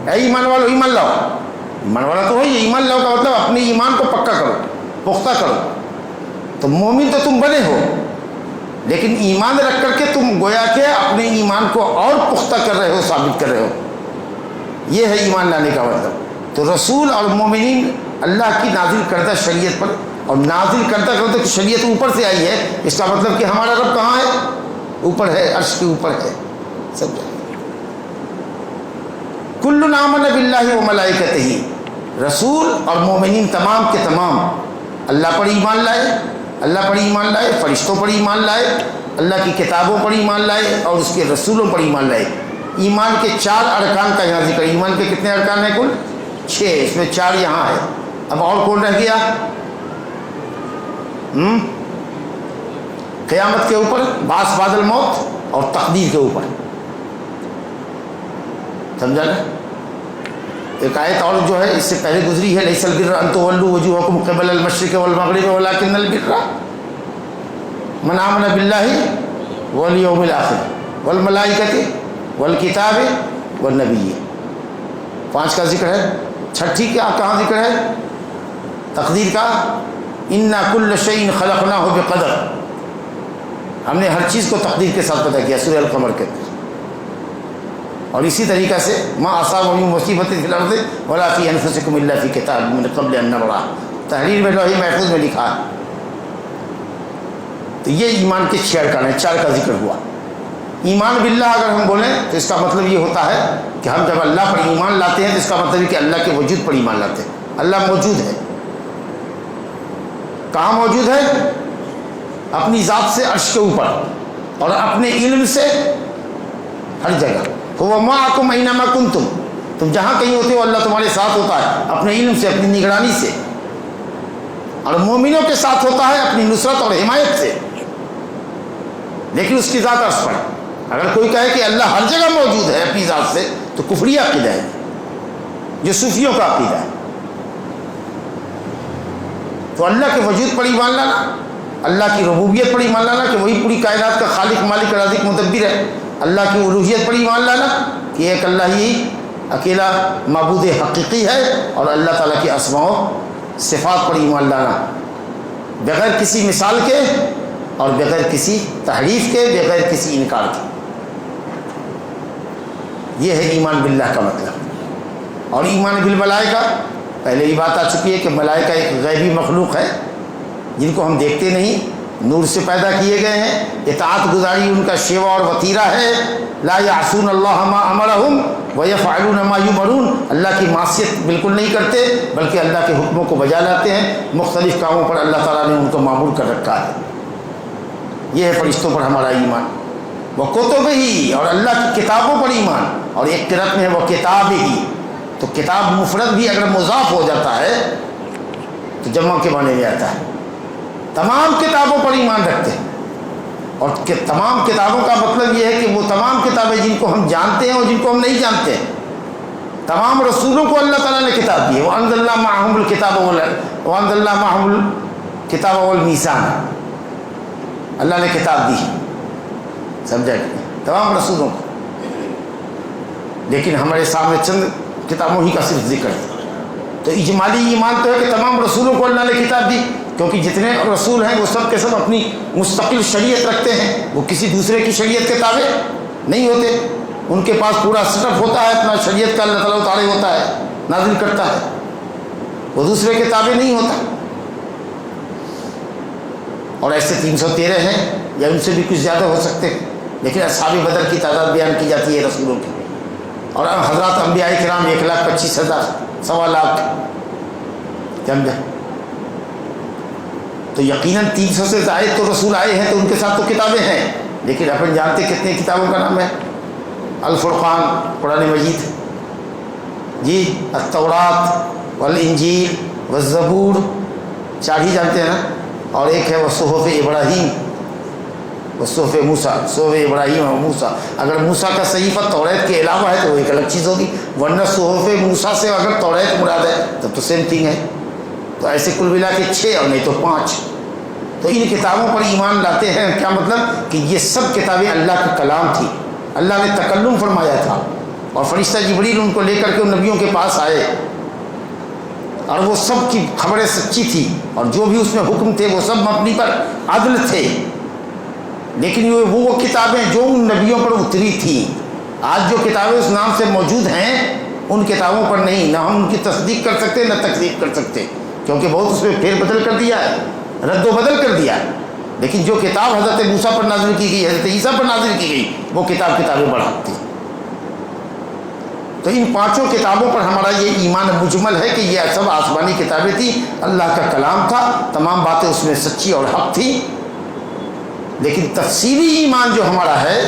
اے ایمان والو ایمان لاؤ. ایمان والا تو ہے، یہ ایمان لاؤ کا مطلب اپنے ایمان کو پکا کرو، پختہ کرو. تو مومن تو تم بنے ہو، لیکن ایمان رکھ کر کے تم گویا کہ اپنے ایمان کو اور پختہ کر رہے ہو، ثابت کر رہے ہو. یہ ہے ایمان لانے کا مطلب. تو رسول اور مومنین اللہ کی نازل کردہ شریعت پر، اور نازل کرتا کرتا کہ شریعت اوپر سے آئی ہے، اس کا مطلب کہ ہمارا رب کہاں ہے؟ اوپر ہے، عرش کے اوپر ہے. سب کل آمن باللہ و ملائکتہ، رسول اور مومنین تمام کے تمام اللہ پر ایمان لائے، اللہ پر ایمان لائے، فرشتوں پر ایمان لائے، اللہ کی کتابوں پر ایمان لائے اور اس کے رسولوں پر ایمان لائے. ایمان کے 4 ارکان کا یہاں ذکر. ایمان کے کتنے ارکان ہیں؟ کل 6، اس میں 4 یہاں ہے. اب اور کون رہ گیا؟ قیامت کے اوپر، بعث بعد الموت اور تقدیر کے اوپر. سمجھا نا؟ ایک آیت اور جو ہے اس سے پہلے گزری ہے، لیس البر ان تولوا وجوہکم قبل المشرق والمغرب ولکن البر من آمن باللہ والیوم الآخر والملائکۃ والکتاب والنبی. 5 کا ذکر ہے. 6 کا کہاں ذکر ہے؟ تقدیر کا. انا کل شیء خلقناہ بقدر، ہم نے ہر چیز کو تقدیر کے ساتھ پیدا کیا، سورہ القمر کے اندر. اور اسی طریقہ سے ما اصاب من مصیبت فی الارض ولا فی انفسکم الا فی کتاب من قبل ان نبرأ، تحریر میں لوح محفوظ میں لکھا ہے. تو یہ ایمان کے 6 ارکان ہیں. 4 کا ذکر ہوا. ایمان باللہ اگر ہم بولیں تو اس کا مطلب یہ ہوتا ہے کہ ہم جب اللہ پر ایمان لاتے ہیں تو اس کا مطلب ہے کہ اللہ کے وجود پر ایمان لاتے ہیں. اللہ موجود ہے. کہاں موجود ہے؟ اپنی ذات سے عرش کے اوپر اور اپنے علم سے ہر جگہ. هو معکم اینما کنتم، تم جہاں کہیں ہوتے ہو اللہ تمہارے ساتھ ہوتا ہے اپنے علم سے، اپنی نگرانی سے. اور مومنوں کے ساتھ ہوتا ہے اپنی نصرت اور حمایت سے، لیکن اس کی ذات عرش پر. اگر کوئی کہے کہ اللہ ہر جگہ موجود ہے اپنی ذات سے تو کفری عقیدہ ہے، جو صوفیوں کا عقیدہ ہے. تو اللہ کے وجود پر ایمان لانا، اللہ کی ربوبیت پر ایمان لانا کہ وہی پوری کائنات کا خالق، مالک، رازق، مدبر ہے، اللہ کی الوہیت پر ایمان لانا کہ ایک اللہ ہی اکیلا معبود حقیقی ہے، اور اللہ تعالیٰ کی اسماء و صفات پر ایمان لانا بغیر کسی مثال کے اور بغیر کسی تحریف کے، بغیر کسی انکار کے۔ یہ ہے ایمان باللہ کا مطلب۔ اور ایمان بالملائکہ، پہلے ہی بات آ چکی ہے کہ ملائکہ ایک غیبی مخلوق ہے جن کو ہم دیکھتے نہیں، نور سے پیدا کیے گئے ہیں، اطاعت گزاری ان کا شیوا اور وتیرہ ہے۔ لا یعصون اللہ ما امرہم ویفعلون ما یؤمرون، اللہ کی معصیت بالکل نہیں کرتے بلکہ اللہ کے حکموں کو بجا لاتے ہیں۔ مختلف کاموں پر اللہ تعالیٰ نے ان کو معمور کر رکھا ہے۔ یہ ہے فرشتوں پر ہمارا ایمان۔ وہ کتب ہی، اور اللہ کی کتابوں پر ایمان، اور ایک قرأت میں ہے وہ کتاب ہی، تو کتاب مفرد بھی اگر مضاف ہو جاتا ہے تو جمع کے معنی میں آتا ہے۔ تمام کتابوں پر ایمان رکھتے ہیں، اور تمام کتابوں کا مطلب یہ ہے کہ وہ تمام کتابیں جن کو ہم جانتے ہیں اور جن کو ہم نہیں جانتے ہیں۔ تمام رسولوں کو اللہ تعالیٰ نے کتاب دی ہے، وَأَنزَلْنَا مَعَهُمُ الْكِتَابَ وَأَنزَلْنَا مَعَهُمُ الْكِتَابَ وَالْمِيزَانَ، اللہ نے کتاب دی، سمجھا کہ تمام رسولوں کو، لیکن ہمارے سامنے چند کتابوں ہی کا صرف ذکر ہے۔ تو اجمالی ایمان تو ہے کہ تمام رسولوں کو اللہ نے کتاب دی، کیونکہ جتنے رسول ہیں وہ سب کے سب اپنی مستقل شریعت رکھتے ہیں، وہ کسی دوسرے کی شریعت کے تابع نہیں ہوتے، ان کے پاس پورا سیٹ اپ ہوتا ہے اپنا شریعت کا، اللہ تعالیٰ اتارے ہوتا ہے، نازل کرتا ہے، وہ دوسرے کے تابع نہیں ہوتا۔ اور ایسے 313 ہیں یا ان سے بھی کچھ زیادہ ہو سکتے ہیں، لیکن اصحاب بدر کی تعداد بیان کی جاتی ہے رسولوں کی، اور حضرات انبیاء کرام 1,25,000، 1.25 لاکھ، سمجھا؟ تو یقیناً 300 سے زائد تو رسول آئے ہیں تو ان کے ساتھ تو کتابیں ہیں، لیکن اپن جانتے کتنے کتابوں کا نام ہے؟ الفرقان قرآن مجید، جی، التورات والانجیل والزبور، 4 ہی جانتے ہیں نا، اور ایک ہے وہ صحف ابراہیم، وہ صحف موسیٰ، صحف ابراہیم اور موسیٰ۔ اگر موسیٰ کا صحیفہ توریت کے علاوہ ہے تو وہ ایک الگ چیز ہوگی، ورنہ صحف موسیٰ سے اگر توریت مراد ہے تب تو سیم تھنگ ہے۔ تو ایسے کل ملا کے 6 اور نہیں تو 5۔ تو ان کتابوں پر ایمان لاتے ہیں، کیا مطلب کہ یہ سب کتابیں اللہ کا کلام تھی، اللہ نے تکلم فرمایا تھا، اور فرشتہ جبریل ان کو لے کر کے ان نبیوں کے پاس آئے، اور وہ سب کی خبریں سچی تھی، اور جو بھی اس میں حکم تھے وہ سب مبنی پر عدل تھے۔ لیکن وہ کتابیں جو ان نبیوں پر اتری تھیں، آج جو کتابیں اس نام سے موجود ہیں ان کتابوں پر نہیں، نہ ہم ان کی تصدیق کر سکتے نہ تکذیب کر سکتے، کیونکہ بہت اس میں پھیر بدل کر دیا ہے، رد و بدل کر دیا ہے۔ لیکن جو کتاب حضرت موسیٰ پر نازل کی گئی، حضرت عیسیٰ پر نازل کی گئی، وہ کتابیں برحق تھی۔ تو ان 5 کتابوں پر ہمارا یہ ایمان مجمل ہے کہ یہ سب آسمانی کتابیں تھیں، اللہ کا کلام تھا، تمام باتیں اس میں سچی اور حق تھیں۔ لیکن تفصیلی ایمان جو ہمارا ہے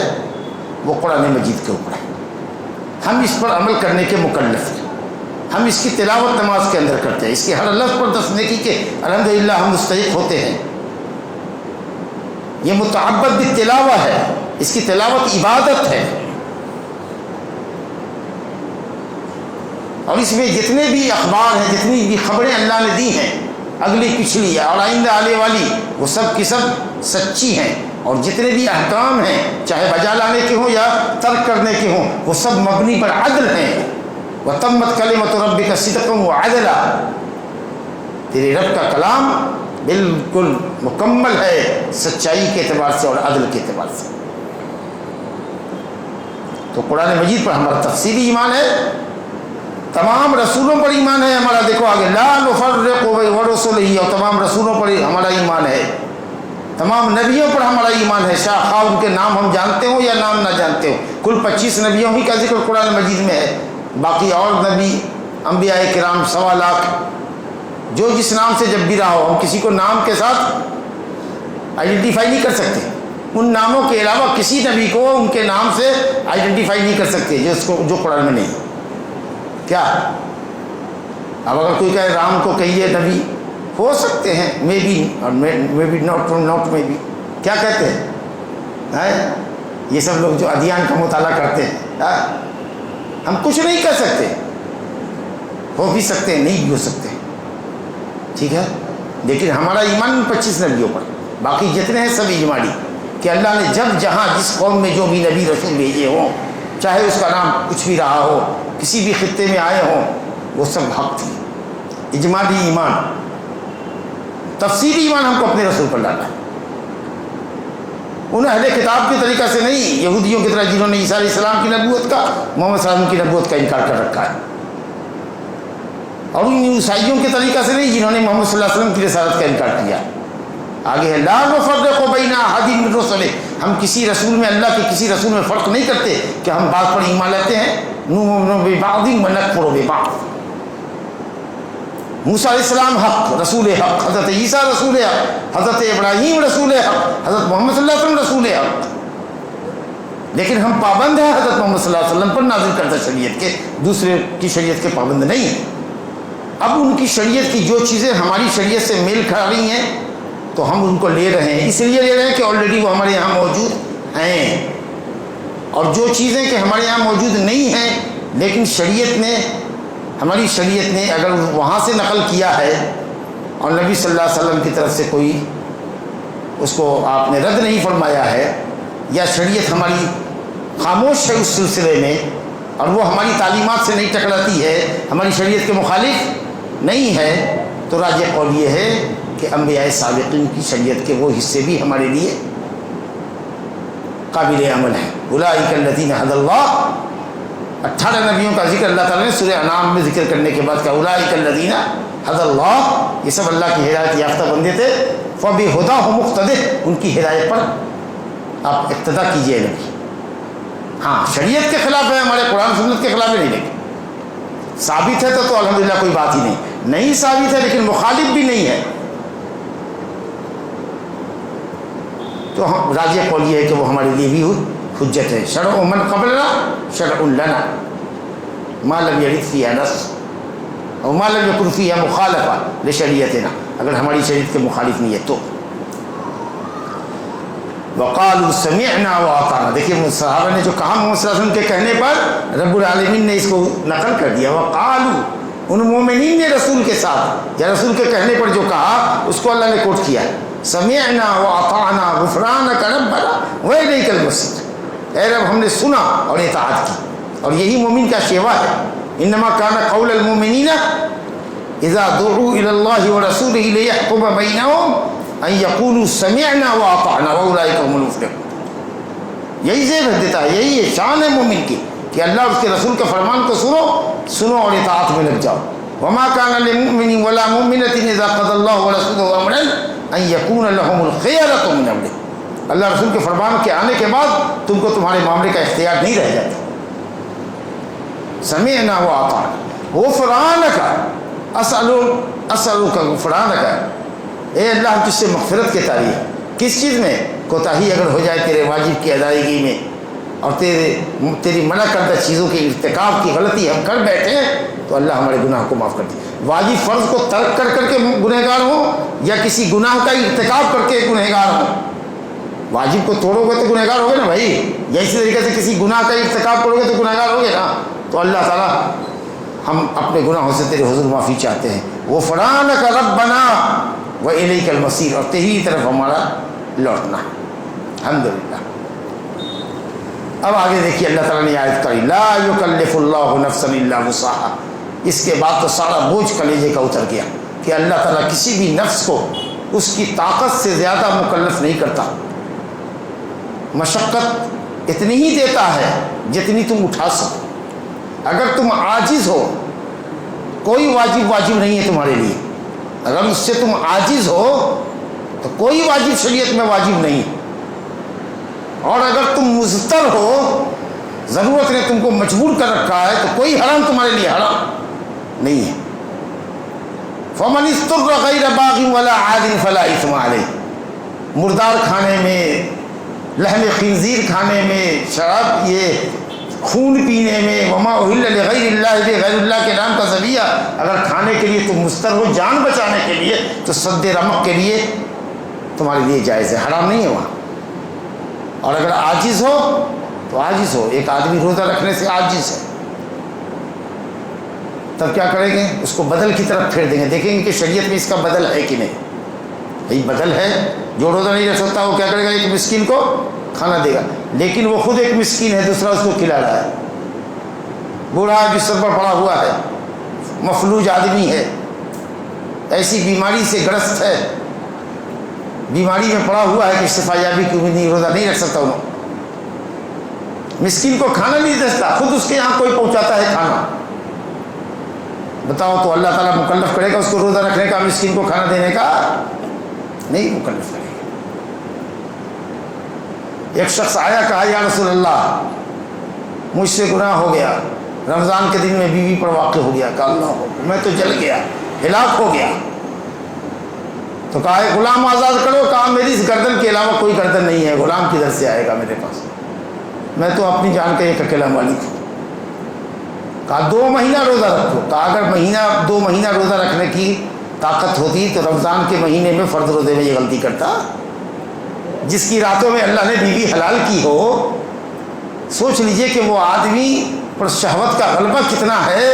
وہ قرآن مجید کے اوپر ہے، ہم اس پر عمل کرنے کے مکلف ہیں، ہم اس کی تلاوت نماز کے اندر کرتے ہیں، اس کے ہر لفظ پر 10 نیکی کے الحمدللہ ہم مستحق ہوتے ہیں۔ یہ متعبد بالتلاوہ ہے، اس کی تلاوت عبادت ہے، اور اس میں جتنے بھی اخبار ہیں، جتنی بھی خبریں اللہ نے دی ہیں، اگلی پچھلی اور آئندہ آنے والی، وہ سب کی سب سچی ہیں، اور جتنے بھی احکام ہیں چاہے بجا لانے کے ہوں یا ترک کرنے کے ہوں وہ سب مبنی پر عدل ہیں۔ وَتَمَّتْ كَلِمَةُ رَبِّكَ صِدْقًا وَعَدْلًا، تیرے رب کا کلام بالکل مکمل ہے سچائی کے اعتبار سے اور عدل کے اعتبار سے۔ تو قرآن مجید پر ہمارا تفصیلی ایمان ہے، تمام رسولوں پر ایمان ہے ہمارا، دیکھو آگے لا نفرق بین رسلہ، اور تمام رسولوں پر ہمارا ایمان ہے، تمام نبیوں پر ہمارا ایمان ہے، شاہ خواہ ان کے نام ہم جانتے ہوں یا نام نہ جانتے ہوں۔ کل 25 نبیوں ہی کا ذکر قرآن مجید میں ہے، باقی اور نبی انبیاء کرام 1.25 لاکھ جو جس نام سے جب بھی رہا ہو، ہم کسی کو نام کے ساتھ آئیڈینٹیفائی نہیں کر سکتے، ان ناموں کے علاوہ کسی نبی کو ان کے نام سے آئیڈینٹیفائی نہیں کر سکتے جو قرآن میں نہیں۔ کیا اب اگر کوئی کہے رام کو کہیے نبی، ہو سکتے ہیں مے بی، اور maybe not maybe, کیا کہتے ہیں یہ سب لوگ جو ادیان کا مطالعہ کرتے ہیں، ہم کچھ نہیں کہہ سکتے، ہو بھی سکتے ہیں نہیں بھی ہو سکتے، ٹھیک ہے، لیکن ہمارا ایمان 25 نبیوں پر، باقی جتنے ہیں سب اجمالی، کہ اللہ نے جب جہاں جس قوم میں جو بھی نبی رسول بھیجے ہوں، چاہے اس کا نام کچھ بھی رہا ہو، کسی بھی خطے میں آئے ہوں، وہ سب حق تھی۔ اجمالی ایمان، تفصیلی ایمان ہم کو اپنے رسول پر لانا ہے، ان اہل کتاب کے طریقہ سے نہیں، یہودیوں کی طرح جنہوں نے عیسیٰ علیہ السلام کی نبوت کا، محمد صلی اللہ علیہ وسلم کی نبوت کا انکار کر رکھا ہے، اور ان عیسائیوں کے طریقہ سے نہیں جنہوں نے محمد صلی اللہ علیہ وسلم کی رسالت کا انکار کیا۔ آگے ہے لا نفرق بین احد من رسلہ، ہم کسی رسول میں، اللہ کے کسی رسول میں فرق نہیں کرتے کہ ہم بعض پر ایمان لاتے ہیں، نؤمن ببعض ونکفر ببعض۔ موسیٰ علیہ السلام حق، رسول حق، حضرت عیسیٰ رسول حق، حضرت ابراہیم رسول حق، حضرت محمد صلی اللہ علیہ وسلم رسول حق، لیکن ہم پابند ہیں حضرت محمد صلی اللہ علیہ وسلم پر نازل کردہ شریعت کے، دوسرے کی شریعت کے پابند نہیں ہیں۔ اب ان کی شریعت کی جو چیزیں ہماری شریعت سے میل کھا رہی ہیں تو ہم ان کو لے رہے ہیں، اس لیے لے رہے ہیں کہ آلریڈی وہ ہمارے یہاں موجود ہیں، اور جو چیزیں کہ ہمارے یہاں موجود نہیں ہیں لیکن شریعت نے، ہماری شریعت نے اگر وہاں سے نقل کیا ہے اور نبی صلی اللہ علیہ وسلم کی طرف سے کوئی اس کو آپ نے رد نہیں فرمایا ہے، یا شریعت ہماری خاموش ہے اس سلسلے میں اور وہ ہماری تعلیمات سے نہیں ٹکراتی ہے، ہماری شریعت کے مخالف نہیں ہے، تو راجح قول یہ ہے کہ انبیاء سابقین کی شریعت کے وہ حصے بھی ہمارے لیے قابل عمل ہیں۔ اولئک الذین ھدی اللہ، 18 نبیوں کا ذکر اللہ تعالیٰ نے سورہ انعام میں ذکر کرنے کے بعد کہا اولئک الذین ھدی اللہ، یہ سب اللہ کی ہدایت یافتہ بندے تھے، فبہداہ مقتدہ، ان کی ہدایت پر آپ اقتدا کیجئے نبی۔ ہاں شریعت کے خلاف ہے، ہمارے قرآن سنت کے خلاف نہیں، لیکن ثابت ہے تو الحمدللہ کوئی بات ہی نہیں، نہیں ثابت ہے لیکن مخالف بھی نہیں ہے، تو ہم راجح قول یہ ہے کہ وہ ہمارے لیے بھی حجت ہے۔ شرع من قبلنا شرع لنا ما لم یرد فیہا نص اور ما لم یکن فیہا مخالفہ لشریعتنا، اگر ہماری شریعت کے مخالف نہیں ہے تو۔ وقالوا سمعنا واطعنا، دیکھیے صحابہ نے جو کہا محمد صلی اللہ علیہ وسلم کے کہنے پر رب العالمین نے اس کو نقل کر دیا، وقالوا، ان مومنین نے رسول کے ساتھ یا رسول کے کہنے پر جو کہا اس کو اللہ نے کوٹ کیا، سمعنا واطعنا غفرانک ربنا والیک المصیر، اے رب ہم نے سنا اور اطاعت کی، اور یہی مومن کا شیوا ہے۔ انما کان قول المؤمنین اذا دعوا الی اللہ ورسولہ لیحکم بینہم ان یقولوا سمعنا واطعنا واولئک هم المفلحون، یہی زیب دیتا ہے، یہی ہے شان ہے مومن کی کہ اللہ اور اس کے رسول کے فرمان کو سنو اور اطاعت میں لگ جاؤ۔ وما كان لمؤمن ولا مؤمنة اذا قضى الله ورسوله امرا ان يكون لهم الخيرة من امره، اللہ رسول کے فرمان کے آنے کے بعد تم کو تمہارے معاملے کا اختیار نہیں رہ جاتا۔ سمعنا واطعنا غفرانک اسألک غفرانک، اے اللہ ہم تجھ سے مغفرت کے طالب ہیں، کس چیز میں؟ کوتاہی اگر ہو جائے تیرے واجب کی ادائیگی میں، اور تیری منع کردہ چیزوں کے ارتکاب کی غلطی ہم کر بیٹھے تو اللہ ہمارے گناہ کو معاف کر دے۔ واجب فرض کو ترک کر کے گنہگار ہوں یا کسی گناہ کا ارتکاب کر کے گنہگار ہوں، واجب کو توڑو گے تو گنہگار ہوگے نا بھائی، یا اسی طریقے سے کسی گناہ کا ارتکاب کرو گے تو گنہگار ہوگے نا، تو اللہ تعالیٰ ہم اپنے گناہوں سے تیرے حضور معافی چاہتے ہیں۔ غفرانک ربنا وإلیک المصیر، اور تیری طرف ہمارا لوٹنا ہے، الحمدللہ۔ اب آگے دیکھیے اللہ تعالیٰ نے آیت کری لا یکلف اللہ نفسا الا وسعها، اس کے بعد تو سارا بوجھ کلیجے کا اتر گیا کہ اللہ تعالیٰ کسی بھی نفس کو اس کی طاقت سے زیادہ مکلف نہیں کرتا، مشقت اتنی ہی دیتا ہے جتنی تم اٹھا سکو۔ اگر تم عاجز ہو، کوئی واجب نہیں ہے تمہارے لیے، اگر اس سے تم عاجز ہو تو کوئی واجب شریعت میں واجب نہیں، اور اگر تم مضطر ہو، ضرورت نے تم کو مجبور کر رکھا ہے، تو کوئی حرام تمہارے لیے حرام نہیں ہے۔ فمن اضطر غیر باغ ولا عاد فلا اثم علیہ، مردار کھانے میں، لحم خنزیر کھانے میں، شراب، یہ خون پینے میں، وما اہل لغیر اللہ، غیر اللہ کے نام کا ذبیحہ اگر کھانے کے لیے تم مضطر ہو، جان بچانے کے لیے، تو سد رمق کے لیے تمہارے لیے جائز ہے، حرام نہیں ہے وہاں۔ اور اگر عاجز ہو تو عاجز ہو، ایک آدمی روزہ رکھنے سے عاجز ہے، تب کیا کریں گے؟ اس کو بدل کی طرف پھیر دیں گے، دیکھیں گے کہ شریعت میں اس کا بدل ہے کہ نہیں، بھائی بدل ہے، جو روزہ نہیں رکھ سکتا وہ کیا کرے گا؟ ایک مسکین کو کھانا دے گا، لیکن وہ خود ایک مسکین ہے، دوسرا اس کو کھلا رہا ہے، بوڑھا بستر پر پڑا ہوا ہے، مفلوج آدمی ہے، ایسی بیماری سے گرست ہے، بیماری میں پڑا ہوا ہے کہ شفا یابی کی امید نہیں، روزہ نہیں رکھ سکتا، انہوں مسکین کو کھانا نہیں دے سکتا، خود اس کے یہاں کوئی پہنچاتا ہے کھانا، بتاؤ تو اللہ تعالیٰ مکلف کرے گا اس کو روزہ رکھنے کا، مسکین کو کھانا دینے کا؟ نہیں مکلف کرے گا۔ ایک شخص آیا، کہا یا رسول اللہ مجھ سے گناہ ہو گیا، رمضان کے دن میں بیوی پر واقع ہو گیا، کہا اللہ میں تو جل گیا، ہلاک ہو گیا، تو کہا ہے غلام آزاد کرو، کہا میری اس گردن کے علاوہ کوئی گردن نہیں ہے، غلام کدھر سے آئے گا میرے پاس، میں تو اپنی جان کا ایک اکیلا مالک ہوں۔ کہا 2 مہینہ روزہ رکھو، کہا اگر 2 مہینہ روزہ رکھنے کی طاقت ہوتی تو رمضان کے مہینے میں فرض روزے میں یہ غلطی کرتا؟ جس کی راتوں میں اللہ نے بیوی حلال کی ہو، سوچ لیجئے کہ وہ آدمی پر شہوت کا غلبہ کتنا ہے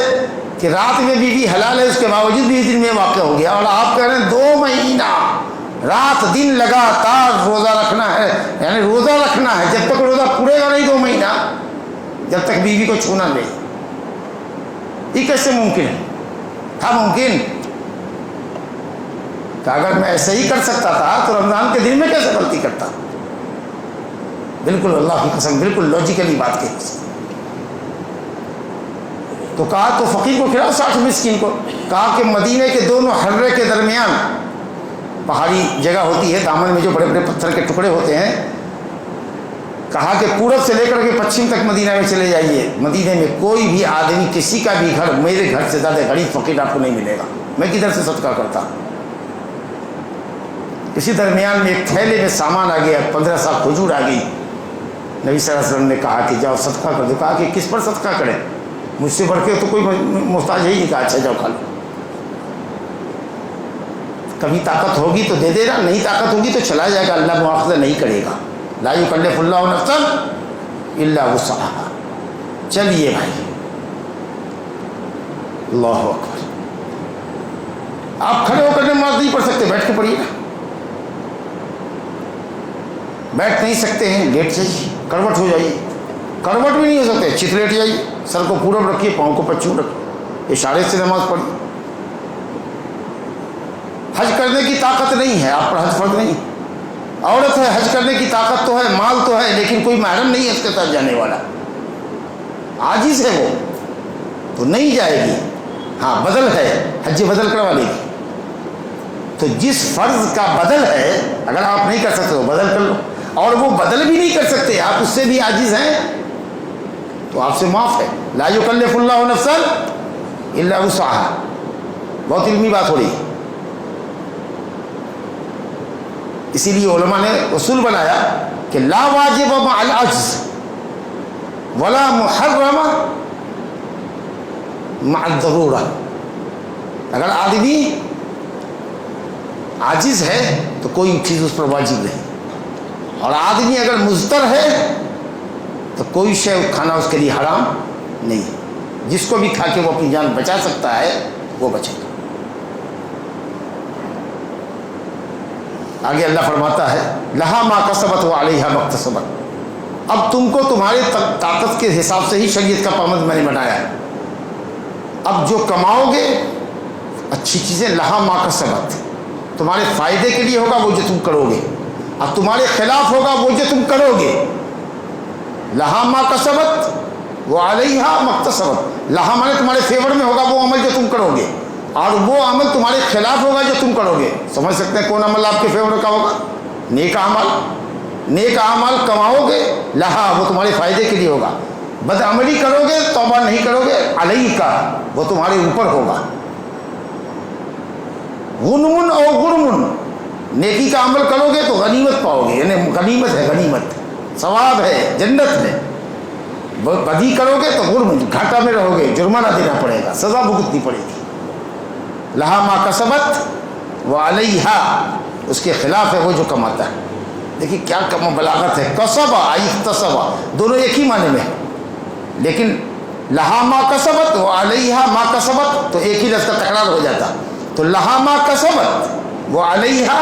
کہ رات میں بیوی حلال ہے، اس کے باوجود بھی دن میں واقع ہو گیا، اور آپ کہہ رہے ہیں 2 مہینہ رات دن لگاتار روزہ رکھنا ہے، یعنی روزہ رکھنا ہے جب تک روزہ پورے گا نہیں 2 مہینہ، جب تک بیوی کو چھونا نہیں۔ یہ کیسے ممکن ہے؟ تھا ممکن کہ اگر میں ایسے ہی کر سکتا تھا تو رمضان کے دن میں کیسے غلطی کرتا؟ بالکل اللہ کی قسم، بالکل لاجیکلی بات کہی۔ تو کہا تو فقیر کو کھلاؤ 60 مسکین کو، کہا کہ مدینے کے دونوں حرے کے درمیان پہاڑی جگہ ہوتی ہے، دامن میں جو بڑے بڑے پتھر کے ٹکڑے ہوتے ہیں، کہا کہ پورب سے لے کر کے پچھم تک مدینہ میں چلے جائیے، مدینے میں کوئی بھی آدمی کسی کا بھی گھر میرے گھر سے زیادہ غریب فقیر آپ کو نہیں ملے گا، میں کدھر سے صدقہ کرتا۔ اسی درمیان میں ایک تھیلے میں سامان آ گیا، 15 سال کھجور آ گئی، نبی صلی اللہ علیہ وسلم نے کہا کہ جاؤ صدقہ کر دو، کہا کہ کس پر صدقہ کریں، مجھ سے بڑھ کے تو کوئی محتاج ہے ہی نہیں، کہا اچھا جاؤ کھا لو، کبھی طاقت ہوگی تو دے دے گا، نہیں طاقت ہوگی تو چلا جائے گا، اللہ مؤاخذہ نہیں کرے گا، لا یکلف اللہ نفسا الا وسعها۔ چلیے بھائی، اللہ اکبر، آپ کھڑے ہو کر نماز نہیں پڑھ سکتے، بیٹھ کے پڑھیے، بیٹھ نہیں سکتے ہیں لیٹ جائیے، کروٹ ہو جائیے، کروٹ بھی نہیں ہو سکتے چت لیٹ جائیے، سر کو پورب رکھیے، پاؤں کو پچھم رکھیے، اشارے سے نماز پڑھیے۔ حج کرنے کی طاقت نہیں ہے آپ پر، حج فرض نہیں، عورت ہے حج کرنے کی طاقت تو ہے، مال تو ہے، لیکن کوئی محرم نہیں ہے اس کے ساتھ جانے والا، عاجز ہے وہ تو نہیں جائے گی، ہاں بدل ہے، حج بدل کروا لے گی، تو جس فرض کا بدل ہے اگر آپ نہیں کر سکتے تو بدل کر لو، اور وہ بدل بھی نہیں کر سکتے، آپ اس سے بھی عاجز ہیں تو آپ سے معاف ہے، لا یکلف اللہ نفسا الا وسعها، بہت علمی بات ہو رہی ہے۔ اسی لیے علماء نے اصول بنایا کہ لا واجب مع العجز ولا محرم مع الضرورہ، اگر آدمی عاجز ہے تو کوئی چیز اس پر واجب نہیں، اور آدمی اگر مضطر ہے تو کوئی شے کھانا اس کے لیے حرام نہیں، جس کو بھی کھا کے وہ اپنی جان بچا سکتا ہے وہ بچے گا۔ آگے اللہ فرماتا ہے لہا ما کسبت وعلیہا ما اکتسبت، اب تم کو تمہارے طاقت کے حساب سے ہی شریعت کا پابند میں نے بنایا ہے، اب جو کماؤ گے اچھی چیزیں، لہا ما کسبت تمہارے فائدے کے لیے ہوگا وہ جو تم کرو گے، اب تمہارے خلاف ہوگا وہ جو تم کرو گے، لہا ما کسبت وعلیہا ما اکتسبت، لہا مانے تمہارے فیور میں ہوگا وہ عمل جو تم کرو گے، اور وہ عمل تمہارے خلاف ہوگا جو تم کرو گے۔ سمجھ سکتے ہیں کون عمل آپ کے فیور کا ہوگا؟ نیک عمل، نیک عمل کماؤ گے لہا وہ تمہارے فائدے کے لیے ہوگا، بد عملی کرو گے، توبہ نہیں کرو گے، علیہ کا وہ تمہارے اوپر ہوگا، غنمن اور غرمن، نیکی کا عمل کرو گے تو غنیمت پاؤ گے، یعنی غنیمت ہے، غنیمت ثواب ہے، جنت ہے، بدی کرو گے تو غرم گھاٹا میں رہو گے، جرمانہ دینا پڑے گا، سزا بھگتنی پڑے گی۔ لہا ما کسبت وعلیہا اس کے خلاف ہے وہ جو کماتا ہے۔ دیکھیے کیا بلاغت ہے، کسبا اکتسبا دونوں ایک ہی معنی میں ہے، لیکن لہا ما کسبت وعلیہا ما کسبت تو ایک ہی لفظ کا تکرار ہو جاتا، تو لہا ما کسبت وعلیہا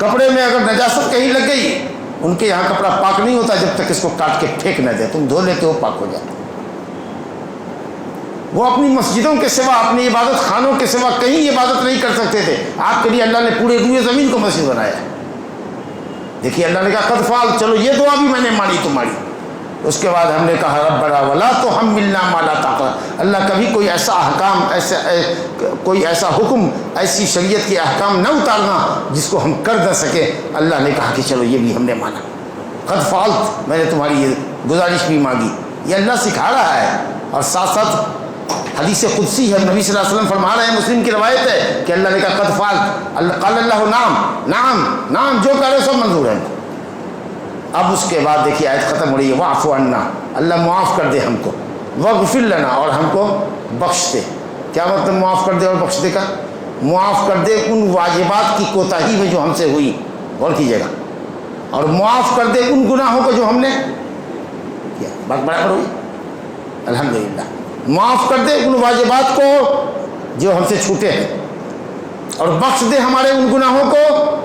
کپڑے میں اگر نجاست کہیں لگ گئی، ان کے یہاں کپڑا پاک نہیں ہوتا جب تک اس کو کاٹ کے پھینک نہ دے، تم دھو لیتے ہو پاک ہو جاتا۔ وہ اپنی مسجدوں کے سوا، اپنی عبادت خانوں کے سوا کہیں عبادت نہیں کر سکتے تھے، آپ کے لیے اللہ نے پورے روئے زمین کو مسجد بنایا۔ دیکھیے اللہ نے کہا قد فعلت، چلو یہ دعا بھی میں نے مانی تمہاری۔ اس کے بعد ہم نے کہا ربنا ولا تحملنا ما لا طاقت، اللہ کبھی کوئی ایسا احکام، کوئی ایسا حکم، ایسی شریعت کے احکام نہ اتارنا جس کو ہم کر نہ سکے۔ اللہ نے کہا کہ چلو یہ بھی ہم نے مانا، قد فعلت، میں نے تمہاری یہ گزارش بھی مانگی۔ یہ اللہ سکھا رہا ہے، اور ساتھ ساتھ حدیث قدسی ہے، نبی صلی اللہ علیہ وسلم فرما رہے ہیں، مسلم کی روایت ہے کہ اللہ نے کہا قد فعلت، قال اللہ نعم نعم نعم، جو کہہ رہے سب منظور ہے۔ اب اس کے بعد دیکھیے آیت ختم ہو رہی ہے، واعف عنا، اللہ معاف کر دے ہم کو، واغفر لنا، اور ہم کو بخش دے۔ کیا مطلب معاف کر دے اور بخش دے کا؟ معاف کر دے ان واجبات کی کوتاہی میں جو ہم سے ہوئی، غور کیجیے گا، اور معاف کر دے ان گناہوں کو جو ہم نے کیا۔ بات برابر ہوئی؟ الحمدللہ۔ معاف کر دے ان واجبات کو جو ہم سے چھوٹے ہیں، اور بخش دے ہمارے ان گناہوں کو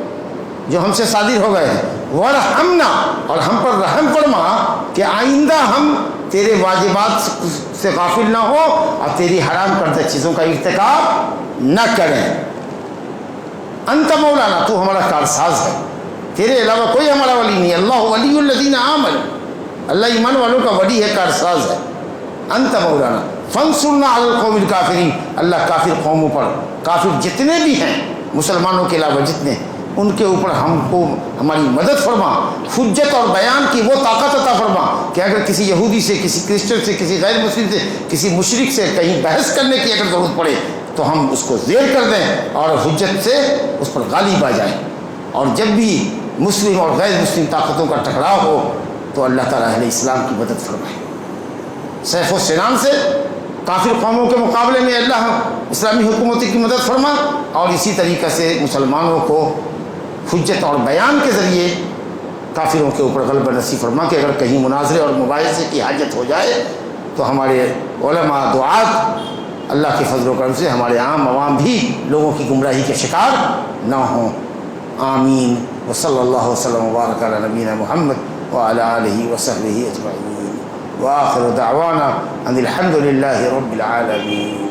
جو ہم سے صادر ہو گئے ہیں۔ ورحمنا، اور ہم پر رحم فرما کہ آئندہ ہم تیرے واجبات سے غافل نہ ہو اور تیری حرام کردہ چیزوں کا ارتکاب نہ کریں۔ انت مولانا، تو ہمارا کارساز ہے، تیرے علاوہ کوئی ہمارا ولی نہیں۔ اللہ ولی الذین آمنوا، اللہ ایمان والوں کا ولی ہے، کارساز ہے۔ انت مولانا فانصرنا علی القوم الکافرین، اللہ کافر قوموں پر، کافر جتنے بھی ہیں مسلمانوں کے علاوہ جتنے، ان کے اوپر ہم کو ہماری مدد فرما، حجت اور بیان کی وہ طاقت عطا فرما کہ اگر کسی یہودی سے، کسی کرسچن سے، کسی غیر مسلم سے، کسی مشرک سے کہیں بحث کرنے کی اگر ضرورت پڑے تو ہم اس کو زیر کر دیں اور حجت سے اس پر غالب آ جائیں۔ اور جب بھی مسلم اور غیر مسلم طاقتوں کا ٹکراؤ ہو تو اللہ تعالیٰ اہل اسلام کی مدد فرمائے۔ سیف و سنان سے کافر قوموں کے مقابلے میں اللہ اسلامی حکومت کی مدد فرما، اور اسی طریقے سے مسلمانوں کو حجت اور بیان کے ذریعے کافروں کے اوپر غلبہ نصیب فرما کہ اگر کہیں مناظرے اور مباحثے کی حاجت ہو جائے تو ہمارے علماء دعات اللہ کے فضل و کرم سے ہمارے عام عوام بھی لوگوں کی گمراہی کے شکار نہ ہوں۔ آمین۔ وصلی اللہ وسلم وبارک علی نبینا محمد وعلی آلہ وصحبہ اجمعین، وآخر دعوانا ان الحمد للہ رب العالمین۔